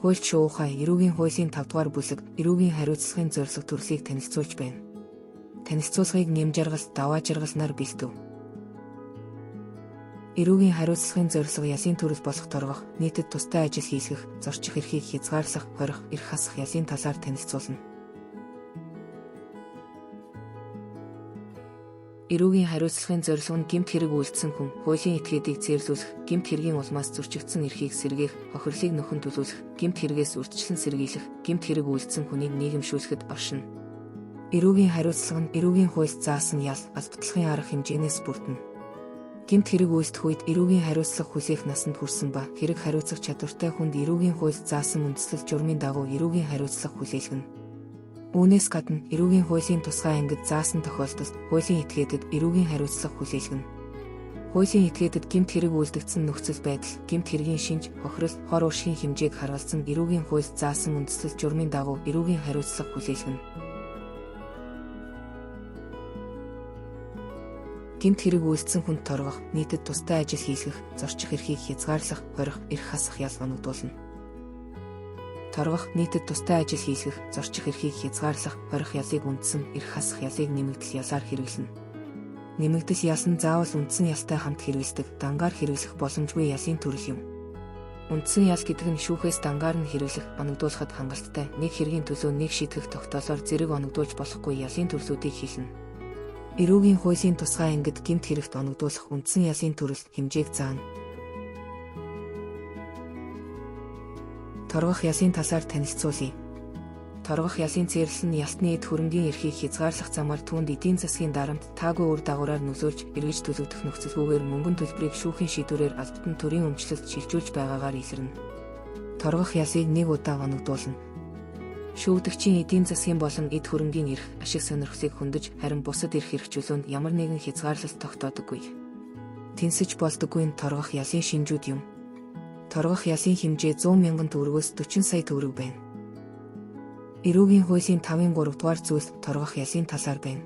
Хуульч шуухай эрүүгийн хуулийн 5 дугаар бүлэг эрүүгийн хариуцлагын зорилго төслийг танилцуулж байна. Танилцуулгыг нэмжаргал, даваа жаргалнаар бэлдэв. Эрүүгийн хариуцлагын зорилго ясын төрөл болох торгох, нийтэд тустай ажил хийсгэх, зорчих эрхийг хязгаарлах, хорих, эрх хасах ясын талаар танилцуулна. Эрүүгийн хариуцлагын зорилго нь гэмт хэрэг үйлдсэн хүн, хуулийн этгээдийг зээрлүүлэх, гэмт хэргийн улмаас зөрчигдсөн эрхийг сэргээх, хохирлыг нөхөн төлөвлөх, гэмт хэрэгээс үрдчлэн сэргийлэх, гэмт хэрэг үйлдсэн хүнийг нийгэмшүүлэхэд оршино. Эрүүгийн хариуцлага нь эрүүгийн хуульд заасан ял, албатлахын арга хэмжээнээс бүрдэнэ. Гэмт хэрэг үйлдэх үед эрүүгийн хариуцлага хүлээх насанд хүрсэн ба хэрэг хариуцах чадвартай хүнд эрүүгийн хуульд заасан үндэслэл журмын дагуу эрүүгийн хариуцлага хүлээлгэнэ. Үүнээс гадна эрүүгийн хуулийн тусгай ангид заасан тохиолдолд хуулийн этгээдэд эрүүгийн хариуцлага хүлээлгэнэ. Хуулийн этгээдэд гэмт хэрэг үйлдэгдсэн нөхцөл байдал, гэмт хэргийн шинж, хохирол, хор уршигын хэмжээг харуулсан эрүүгийн хуульд заасан үндэслэл журмын дагуу эрүүгийн хариуцлага хүлээлгэнэ. Гэмт хэрэг үйлдсэн хүнд торгох, нийтэд тустай ажил хийсгэх, зорчих эрхийг хязгаарлах, хорих, эрх хасах ял оногдуулна. Торгох, нийтэд тустай ажил хийсгэх, зорчих эрхийг хязгаарлах, хорих ялыг үндсэн, эрх хасах ялыг нэмэгдэл ялаар хэрэглэнэ. Нэмэгдэл ял нь заавал үндсэн ялтай хамт хэрэглэдэг, дангаар хэрэглэх боломжгүй ялын төрөл юм. Үндсэн ял гэдэг нь шүүхээс дангаар нь хэрэглэх, оногдуулахад хангалттай, нэг хэргийн төлөө нэг шийтгэх тогтоолоор зэрэг оногдуулж болохгүй ялын төрлүүдийг хэлнэ. Эрүүгийн хуулийн тусгай ангид гэмт хэрэгт оногдуулах үндсэн ялын төрөл, хэмжээг заана. Торгох ялын талаар танилцуулъя. Торгох ялын зээрлэл нь ялтны эд хөрөнгийн эрхийг хязгаарлах замаар түүнд эдийн засгийн дарамт таагүй үр дагавраар нөлөөлж эргэж төлөгдөх нөхцөлгүйгээр мөнгөн төлбөрийг шүүхийн шийдвэрээр албатан төрийн өмчлөлт шилжүүлж байгаагаар илэрнэ. Торгох ялыг нэг удаа оногдуулна. Шүүгдэгчийн эдийн засгийн болон эд хөрөнгийн эрх, ашиг сонирхлыг хөндөж, харин бусад эрх хэрэгжүүлүүнд ямар нэгэн хязгаарлалт тогтоодоггүй. Тэнцэж болдоггүй нь торгох ялын шинжүүд юм. Торгох ялын хэмжээ 100 мянган төгрөгөөс 40 сая төгрөг байна. Эрүүгийн хуулийн 5-3 дугаар зүйл торгох ялын талаар байна.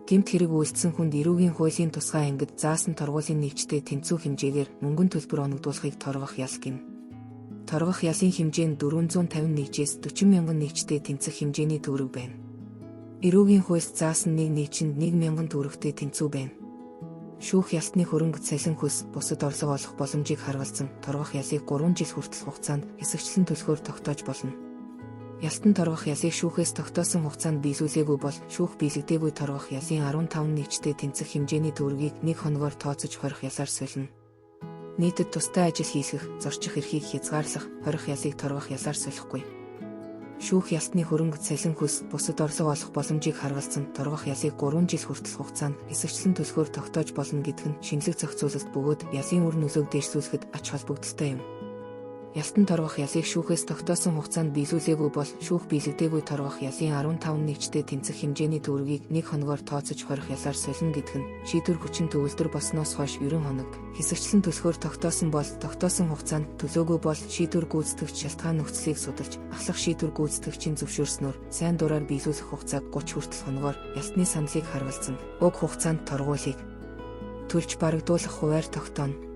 Гэмт хэрэг үйлдсэн хүнд эрүүгийн хуулийн тусгай ангид заасан торгуулийн нэгжтэй тэнцүү хэмжээгээр мөнгөн төлбөр оногдуулахыг торгох ял гэнэ. Торгох ялын хэмжээ нь 451-ээс 40 мянган нэгжтэй тэнцэх хэмжээний төгрөг байна. Эрүүгийн хуульд заасан нэг нэгжинд 1 мянган төгрөгтэй тэнцүү байна. Шүүх ялтны хөрөнгө цалин хөлс, бусад орлого олох боломжийг харгалзан торгох ялыг 3 жил хүртэл хугацаанд хэсэгчлэн төлөхөөр тогтоож болно. Ялтан торгох ялыг шүүхээс тогтоосон хугацаанд биелүүлээгүй бол шүүх биелэгдээгүй торгох ялын 15 нэгжтэй тэнцэх хэмжээний төгрөгийг 1 хоногоор тооцож хорих ялаар солино. Нийтэд тустай ажил хийсгэх, зорчих эрхийг хязгаарлах, хорих ялыг торгох ялаар солихгүй. Шүүх ялтны хөрөнгө цалин хөлс, бусад орлого олох боломжийг харгалзан торгох ялыг 3 жил хүртэл хугацаанд хэсэгчлэн төлөхөөр тогтоож болно гэдг нь шинжлэх зохицуулалт бөгөөд ялын үр нөлөөг дээшлүүлэхэд ач холбогдолтой юм. Ялтан торгох ялыг шүүхээс тогтоосон хугацаанд биелүүлээгүй бол шүүх биелэгдээгүй торгох ялын 15 нэгжтэй тэнцэх хэмжээний төгрөгийг 1 хоногоор тооцож хорих ялаар солино гэдг нь шийдвэр хүчин төгөлдөр болсноос хойш 90 хоног хэсэгчлэн төлөхөөр тогтоосон бол тогтоосон хугацаанд төлөөгүй бол шийдвэр гүйцэтгэгч шалтгаан нөхцөлийг судалж ахлах шийдвэр гүйцэтгэгчийн зөвшөөрснөөр сайн дураар биелүүлэх хугацааг 30 хүртэл хоногоор ялтны саналыг харгалзан уг хугацаанд торгуулийг төлж барагдуулах хуваар тогтооно.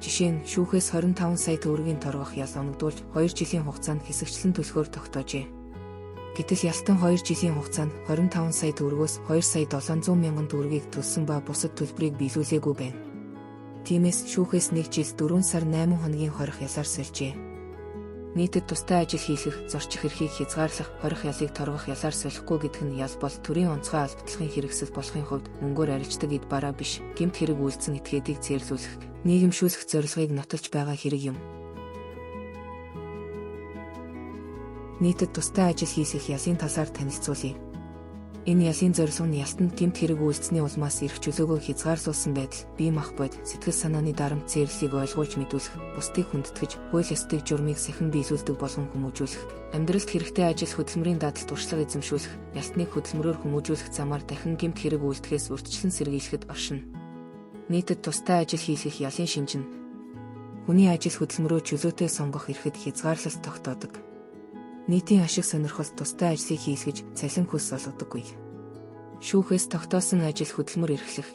Жишээ нь шүүхээс 25 сая төгрөгийн торгох ял оногдуулж 2 жилийн хугацаанд хэсэгчлэн төлөхөөр тогтоожээ. Гэтэл ялтан 2 жилийн хугацаанд 25 сая төгрөгөөс 2 сая 700 мянган төгрөгийг төлсөн ба бусад төлбөрийг биелүүлээгүй байна. Тиймээс шүүхээс 1 жил 4 сар 8 хоногийн хорих ялаар сольжээ. Нийтэд тустай ажил хийсгэх, зорчих эрхийг хязгаарлах, хорих ялыг торгох ялаар солихгүй гэдэг нь ял бол төрийн онцгой албатлахын хэрэгсэл болохын хувьд мөнгөөр арилждаг эд бараа биш, гэмт хэрэг үйлдсэн этгээдийг зээрлүүлэх, нийгэмшүүлэх зорилгыг нотолж байгаа хэрэг юм. Нийтэд тустай ажил хийсгэх ялын талаар танилцуулъя. Энэ ялын зорилго нь ялтанд гэмт хэрэг үйлдсэний улмаас эрх чөлөөгөө хязгаарлуулсан байдал, бие махбод, сэтгэл санааны дарамт зээрлэлийг ойлгуулж мэдүүлэх, бусдыг хүндэтгэж, хууль ёсны журмыг сахин биелүүлдэг болгон хүмүүжүүлэх, амьдралд хэрэгтэй ажил хөдөлмөрийн даатгалт туршлага эзэмшүүлэх, ялтныг хөдөлмөрөөр хүмүүжүүлэх замаар дахин гэмт хэрэг үйлдэхээс урьдчилан сэргийлэхэд оршино. Нийтэд тустай ажил хийсгэх ялын шинж нь хүний ажил хөдөлмөрөө чөлөөтэй сонгох эрхэд хязгаарлалт тогтоодог. Нийтийн ашиг сонирхолд тустай ажлыг хийсгэж цалин хөлс олгодоггүй. Шүүхээс тогтоосон ажил хөдөлмөр эрхлэх.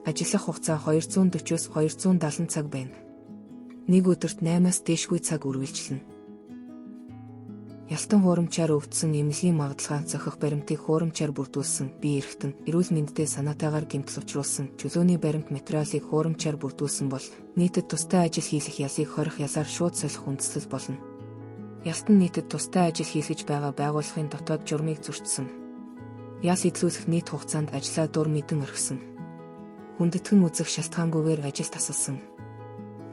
Ажиллах хугацаа 240-с 270 цаг байна. Нэг өдөрт 8-аас дээшгүй цаг үргэлжилнэ. Ястан хуурамчаар өвдсөн эмнэлгийн магадлалаа зохих баримтыг хуурамчаар бүрдүүлсэн, бие эрхтэн, эрүүл мэндэд санаатаагаар гэмтэл учруулсан, чөлөөний баримт материалыг хуурамчаар бүрдүүлсэн бол нийтэд тустай ажил хийх ясыг хорих ясаар шууд солих үндэслэл болно. Ястан нийтэд тустай ажил хийлгэж байгаа байгууллагын дотоод журмыг зөрчсөн. Яс эдлүүлэх нийт хугацаанд ажлаа дур мэдэн орхисон. Хүндэтгэн үзэх шалтгаангүйгээр ажил тасалсан.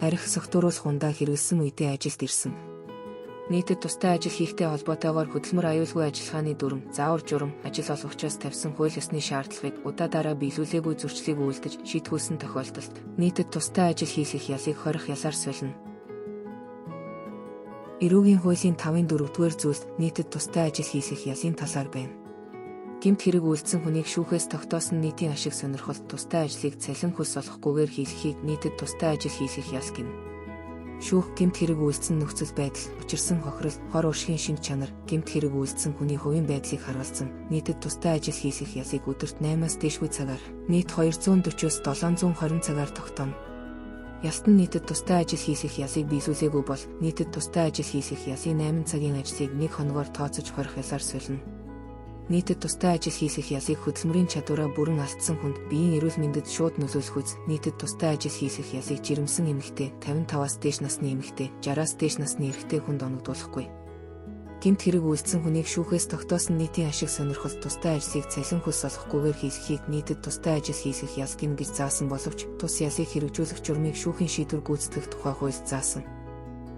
Арх согтууруулах ундаа хэрэгэлсэн үедээ ажилд ирсэн. Нийтэд тустай ажил хийхтэй холбоотойгоор хөдөлмөр аюулгүй ажиллагааны дүрм, заавар журам, ажил олгогчоос тавьсан хууль ёсны шаардлагыг удаа дараа биелүүлээгүй зөрчлийг үйлдэж шийтгүүлсэн тохиолдолд нийтэд тустай ажил хийх ясыг хорих ясаар солино. Эрүүгийн хуулийн 5-ын 4-р зүйлс нийтэд тустай ажил хийх ясын талаар байна. Гэмт хэрэг үйлдсэн хүнийг шүүхээс тогтоосон нийтийн ашиг сонирхолт тустай ажлыг цалин хөлс олохгүйгээр хийхийг нийтэд тустай ажил хийх яс гэнэ. Шүүх гэмт хэрэг үйлдсэн нөхцөл байдал, учирсан хохирол, хор уршигын шинж чанар, гэмт хэрэг үйлдсэн хүний хувийн байдлыг харуулсан нийтэд тустай ажил хийх ясыг өдөрт 8-аас дээшгүй цагаар нийт 240-оос 720 цагаар тогтооно. Ястан нийтэд тустай ажил хийх ясыг биелүүлээгүй бол нийтэд тустай ажил хийх ясын 8 цагийн ажлыг 1 хоногоор тооцож хорих ясаар солино. Нийтэд тустай ажил хийх ясыг хөдөлмөрийн чадвараа бүрэн алдсан хүнд биеийн эрүүл мэндэд шууд нөлөөлөх үз нийтэд тустай ажил хийх ясыг жирэмсэн эмэгтэй, 55-аас дээш насны эмэгтэй, 60-аас дээш насны эрэгтэй хүнд оногдуулахгүй. Гэмт хэрэг үйлдсэн хүнийг шүүхээс тогтоосон нийтийн ашиг сонирхолт тустай ажлыг цалин хөлс олохгүйгээр хийхийг нийтэд тустай ажил хийх яс гэнэ гэж заасан боловч тус ясыг хэрэгжүүлэх журмыг шүүхийн шийдвэр гүйцэтгэх тухай хуульд заасан.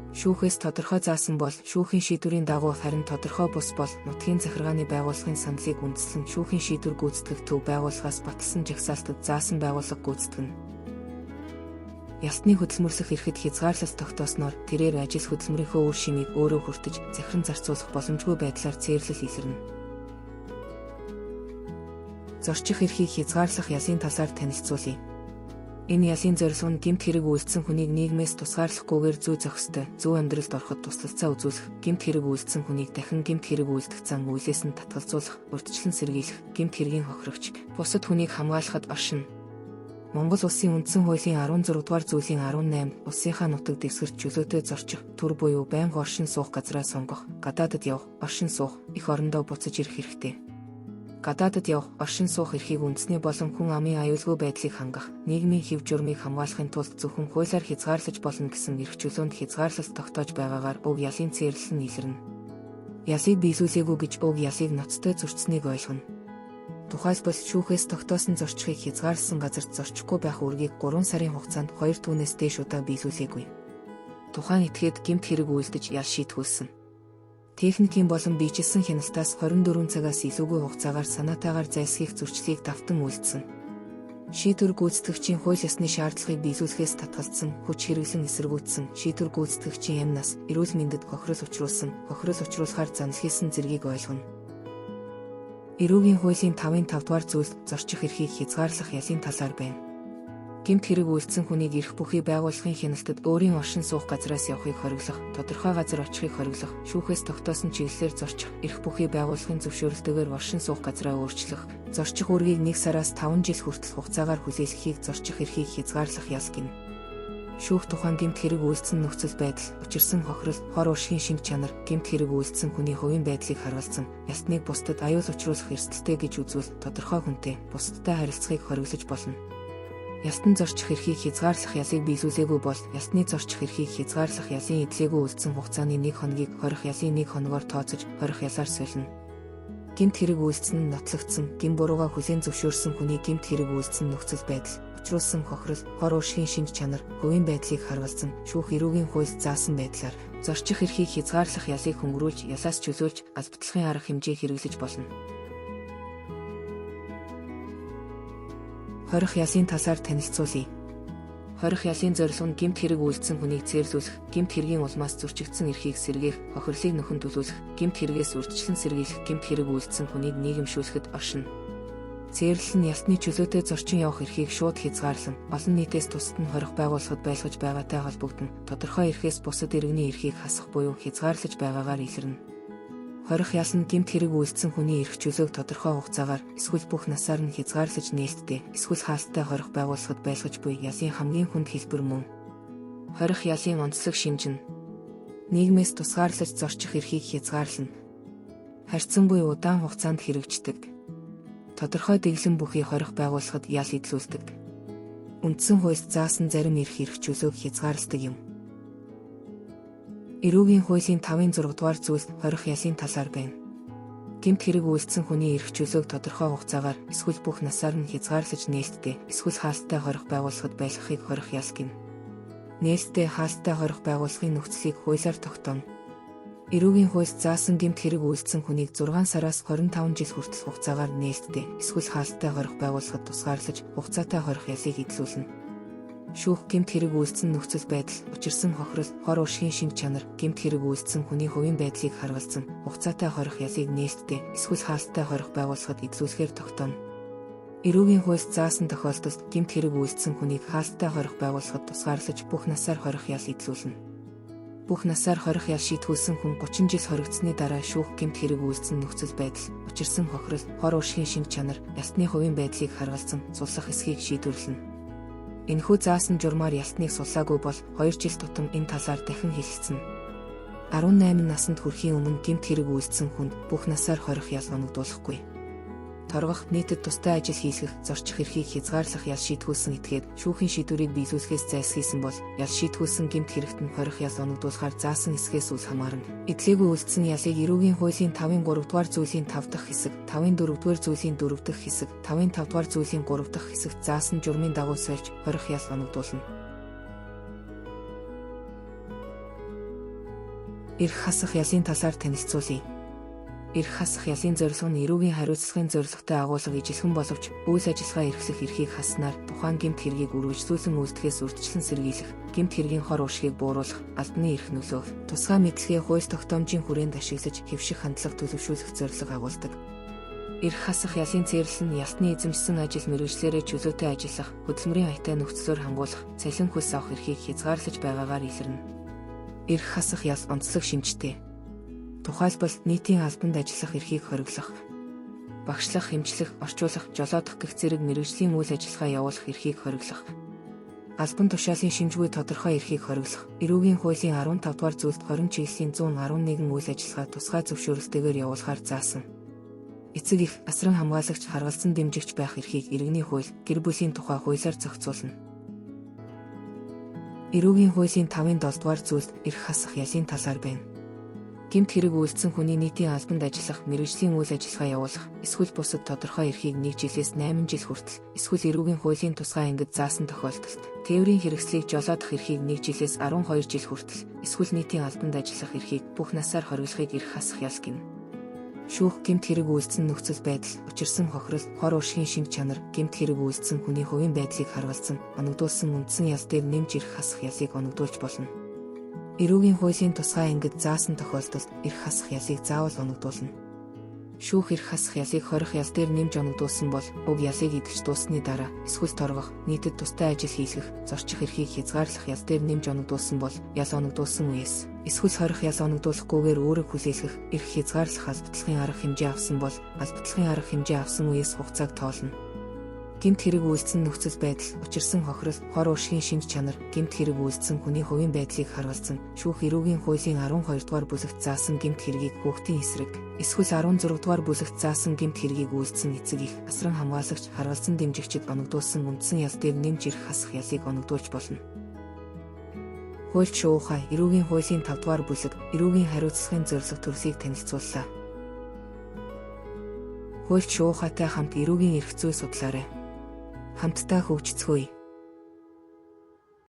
Шүүхээс тодорхой заасан бол шүүхийн шийдвэрийн дагуу харин тодорхой бус бол нутгийн захиргааны байгууллагын саналыг үндэслэн шүүхийн шийдвэр гүйцэтгэх төв байгууллагаас баталсан жагсаалтад заасан байгууллага гүйцэтгэнэ. Ясны хөдөлмөрлөх эрхэд хязгаарлалт тогтоосноор тэрээр ажил хөдөлмөрийнхөө үр шимийг өөрөө хүртэж захиран зарцуулах боломжгүй байдлаар цээрлэл илэрнэ. Зорчих эрхийг хязгаарлах ясын талаар танилцуулъя. Энэ ясын зорилго нь гэмт хэрэг үйлдсэн хүнийг нийгмээс тусгаарлахгүйгээр зүй зохистой, зөв амьдралд ороход туслалцаа үзүүлэх, гэмт хэрэг үйлдсэн хүнийг дахин гэмт хэрэг үйлдэх зан үйлээс нь татгалзуулах, урьдчилан сэргийлэх, гэмт хэргийн хохирогч, бусад хүнийг хамгаалахад оршино. Монгол Улсын үндсэн хуулийн 16 дугаар зүйлийн 18 улсынхаа нутаг дэвсгэрт чөлөөтэй зорчих, төр буюу байнга оршин суух газраа сонгох, гадаадад явах, оршин суух, их орондоо буцаж ирэх хэрэгтэй. Гадаадад явах, оршин суух эрхийг үндэсний болон хүн амын аюулгүй байдлыг хангах, нийгмийн хэв журмыг хамгаалахын тулд зөвхөн хуулиар хязгаарлаж болно гэсэн эрх чөлөөнд хязгаарлалт тогтоож байгаагаар уг ялын цээрлэл нь илэрнэ. Ясыг биелүүлээгүй гэж уг ясыг ноцтой зөрчсөнийг ойлгоно. Тухайлбал шүүхээс тогтоосон зорчихыг хязгаарласан газарт зорчихгүй байх үргийг 3 сарын хугацаанд 2 түүнээс дээш удаа биелүүлээгүй. Тухайн этгээд гэмт хэрэг үйлдэж ял шийтгүүлсэн. Техникийн болон биежилсэн хяналтаас 24 цагаас илүүгүй хугацаагаар санаатаагаар зайлсхийх зөрчлийг давтан үйлдсэн. Шийдвэр гүйцэтгэгчийн хууль ёсны шаардлагыг биелүүлэхээс татгалзсан, хүч хэрэглэн эсэргүүцсэн, шийдвэр гүйцэтгэгчийн амнаас эрүүл мэндэд хохирол учруулахаар заналхийсэн зэргийг ойлгоно. Эрүүгийн хуулийн 5-ын 5 дугаар зүйл зорчих эрхийг хязгаарлах ясын талаар байна. Гэмт хэрэг үйлдсэн хүнийг эрх бүхий байгууллагын хяналтад өөрийн оршин суух газраас явахыг хориглох, тодорхой газар очихыг хориглох, шүүхээс тогтоосон чиглэлээр зорчих, эрх бүхий байгууллагын зөвшөөрлөлтөөр оршин суух газраа өөрчлөх, зорчих үргийг 1 сараас 5 жил хүртэл хугацаагаар хүлээлгэхийг зорчих эрхийг хязгаарлах яс гэнэ. Шүүх тухайн гэмт хэрэг үйлдсэн нөхцөл байдал, учирсан хохирол, хор уршигын шинж чанар, гэмт хэрэг үйлдсэн хүний хувийн байдлыг харуулсан, ястныг бусдад аюул учруулах эрсдэлтэй гэж үзвэл тодорхой хүнтэй, бусдтай харилцахыг хориглож болно. Ястан зорчих эрхийг хязгаарлах ясыг биелүүлээгүй бол ясны зорчих эрхийг хязгаарлах ясын эдлээгүй үлдсэн хугацааны 1 хоногийг хорих ясын 1 хоногоор тооцож хорих ясаар солино. Гэмт хэрэг үйлдсэн нь нотлогдсон, гин бурууга хүлээн зөвшөөрсөн хүний гэмт хэрэг үйлдсэн нөхцөл байдал, учруулсан хохирол, хор уршигын шинж чанар, хувийн байдлыг харуулсан, шүүх эрүүгийн хуульд заасан байдлаар зорчих эрхийг хязгаарлах ясыг хөнгөрүүлж, ялаас чөлөөлж, албатлахын арга хэмжээ хэрэглэж болно. Хорих ясын талаар танилцуулъя. Хорих ясын зорилго нь гэмт хэрэг үйлдсэн хүнийг цээрлүүлэх, гэмт хэргийн улмаас зөрчигдсөн эрхийг сэргээх, хохирлыг нөхөн төлөвлөх, гэмт хэрэгээс урьдчилан сэргийлэх, гэмт хэрэг үйлдсэн хүнийг нийгэмшүүлэхэд оршино. Цээрлэл нь ясны чөлөөтэй зорчин явах эрхийг шууд хязгаарлан, олон нийтээс тусад нь хорих байгууллагад байлгаж байгаатай холбогдно, тодорхой эрхээс бусад иргэний эрхийг хасах буюу хязгаарлаж байгаагаар илэрнэ. Хорих яс нь гэмт хэрэг үйлдсэн хүний эрх чөлөөг тодорхой хугацаагаар эсвэл бүх насаар нь хязгаарлаж нээлттэй, эсвэл хаалттай хорих байгууллагад байлгаж буй ясын хамгийн хүнд хэлбэр мөн. Хорих ясын онцлог шинж нь Нийгмээс тусгаарлаж зорчих эрхийг хязгаарлана. Харьцан буй удаан хугацаанд хэрэгждэг. Тодорхой дэглэм бүхий хорих байгуулахад ял идэлүүлдэг. Үндсэн хуульд заасан зарим эрх хэрэгжүүлээг хязгаарладаг юм. Эрүүгийн хуулийн 5-6 дугаар зүйлс хорих ялын талаар байна. Гэмт хэрэг үйлдсэн хүний эрх чөлөөг тодорхой хугацаагаар эсвэл бүх насаар нь хязгаарлаж нээлттэй эсвэл хаалттай хорих байгуулахад байлгахыг хорих ял гэнэ. Нээлттэй хаалттай хорих байгуулахын нөхцөлийг хуулиар тогтооно. Эрүүгийн хуульд заасан гэмт хэрэг үйлдсэн хүнийг 6 сараас 25 жил хүртэл хугацаагаар нээлттэй эсвэл хаалттай хорих байгуулахад тусгаарлаж хугацаатай хорих ялыг эдлүүлнэ. Шүүх гэмт хэрэг үйлдсэн нөхцөл байдал, учирсан хохирол, хор уршигын шинж чанар, гэмт хэрэг үйлдсэн хүний хувийн байдлыг харгалзан хугацаатай хорих ялыг нээлттэй эсвэл хаалттай хорих байгуулахад эдлүүлэхээр тогтооно. Эрүүгийн хуульд заасан тохиолдолд гэмт хэрэг үйлдсэн хүнийг хаалттай хорих байгуулахад тусгаарлаж бүх насаар хорих ял эдлүүлнэ. Бүх насаар хорих ял шийтгүүлсэн хүн 30 жил хоригдсны дараа шүүх гэмт хэрэг үйлдсэн нөхцөл байдал, учирсан хохирол, хор уршигын шинж чанар, ялтны хувийн байдлыг харгалзан суллах эсхийг шийдвэрлэнэ. Энэхүү заасан журмаар ялтныг суллаагүй бол 2 жил тутам энэ талаар дахин хэлэлцэнэ. 18 наснд хүрэхийн өмнө гэмт хэрэг үйлдсэн хүнд бүх насаар хорих ял оногдуулахгүй. Торгох, нийтэд тустай ажил хийлгэх, зорчих эрхийг хязгаарлах ял шийтгүүлсэн этгээд шүүхийн шийдвэрийг биелүүлэхээс зайлсхийсэн бол ял шийтгүүлсэн гэмт хэрэгт нь хорих ял оногдуулахаар заасан эсхээс үл хамаарна. Эдлээгүй үйлдсэн ялыг эрүүгийн хуулийн 5-3 дугаар зүйлийн 5 дахь хэсэг, 5-4 дугаар зүйлийн 4 дахь хэсэг, 5-5 дугаар зүйлийн 3 дахь хэсэгт заасан журмын дагуу сольж хорих ял оногдуулна. Эрх хасах ялын талаар танилцуулъя. Эрх хасах ялын зорилго нь эрүүгийн хариуцлагын зорилготой агуулга ижилхэн боловч үйл ажиллагаа эрхлэх эрхийг хаснаар тухайн гэмт хэргийг үргэлжлүүлэн үйлдэхээс урьдчилан сэргийлэх, гэмт хэргийн хор уршигыг бууруулах, албаны эрх нөлөөлөх, тусгай мэдлэгээ хууль тогтоомжийн хүрээнд ашиглаж хэвших хандлага төлөвшүүлэх зорилго агуулдаг. Эрх хасах ялын цээрлэл нь ялтны эзэмшсэн ажил мэргэжлээрээ чөлөөтэй ажиллах, хөдөлмөрийн аятай нөхцлөөр хамгуулах, цалин хөлс авах эрхийг хязгаарлаж байгаагаар илэрнэ. Эрх хасах ял онцлог шинжтэй. Тухайлбал нийтийн албанд ажиллах эрхийг хориглох, багшлах, хэмжлэх, орчуулах, жолоодох гэх зэрэг мэргэжлийн үйл ажиллагаа явуулах эрхийг хориглох. Албан тушаалын шинжгүй тодорхой эрхийг хориглох. Эрүүгийн хуулийн 15 дугаар зүйлд 20 чиглэлийн 111 үйл ажиллагаа тусгай зөвшөөрөлтэйгээр явуулахаар заасан. Эцэг их, асран хамгаалагч, харгалзан дэмжигч байх эрхийг иргэний хууль, гэр бүлийн тухай хуулиар зохицуулна. Эрүүгийн хуулийн 5-7 дугаар зүйлд эрх хасах ялын талаар байна. Гэмт хэрэг үйлдсэн хүний нийтийн албанд ажиллах, мэргэжлийн үйл ажиллагаа явуулах, эсвэл бусад тодорхой эрхийг 1 жилээс 8 жил хүртэл, эсвэл эрүүгийн хуулийн тусгай ангид заасан тохиолдолд, тээврийн хэрэгслийг жолоодох эрхийг 1 жилээс 12 жил хүртэл, эсвэл нийтийн албанд ажиллах эрхийг бүх насаар хориглохыг эрх хасах ял гэнэ. Шүүх гэмт хэрэг үйлдсэн нөхцөл байдал, учирсан хохирол, хор уршигын шинж чанар, гэмт хэрэг үйлдсэн хүний хувийн байдлыг харгалзан оногдуулсан үндсэн ял дээр нэмж эрх хасах ялыг оногдуулж болно. Эрүүгийн хуулийн тусгай ангид заасан тохиолдолд эрх хасах ялыг заавал оногдуулна. Шүүх эрх хасах ялыг хорих ял дээр нэмж оногдуулсан бол уг ялыг эдгэж дууссаны дараа эсвэл торгох, нийтэд тустай ажил хийлгэх, зорчих эрхийг хязгаарлах ял дээр нэмж оногдуулсан бол ял оногдуулсан үеэс эсвэл хорих ял оногдуулахгүйгээр өөрөг хүлээлгэх, эрх хязгаарлах албатлахын арга хэмжээ авсан бол албатлахын арга хэмжээ авсан үеэс хугацааг тоолно. Гэмт хэрэг үйлдсэн нөхцөл байдал, учирсан хохирол, хор уршигын шинж чанар, гэмт хэрэг үйлдсэн хүний хувийн байдлыг харгалзан шүүх эрүүгийн хуулийн 12 дугаар бүлэгт заасан гэмт хэргийг хүүхдийн эсрэг, эсвэл 16 дугаар бүлэгт заасан гэмт хэргийг үйлдсэн эцэг их, асран хамгаалагч, харгалзан дэмжигчид оногдуулсан үндсэн ял дээр нэмж эрх хасах ялыг оногдуулж болно. Хуульч шуухай эрүүгийн хуулийн 5 дугаар бүлэг эрүүгийн хариуцлагын зорилго төслийг танилцууллаа. Хуульч шуухайтай хамт эрүүгийн эрх зүй судлаарай. Хамтдаа хөгжицгөөе.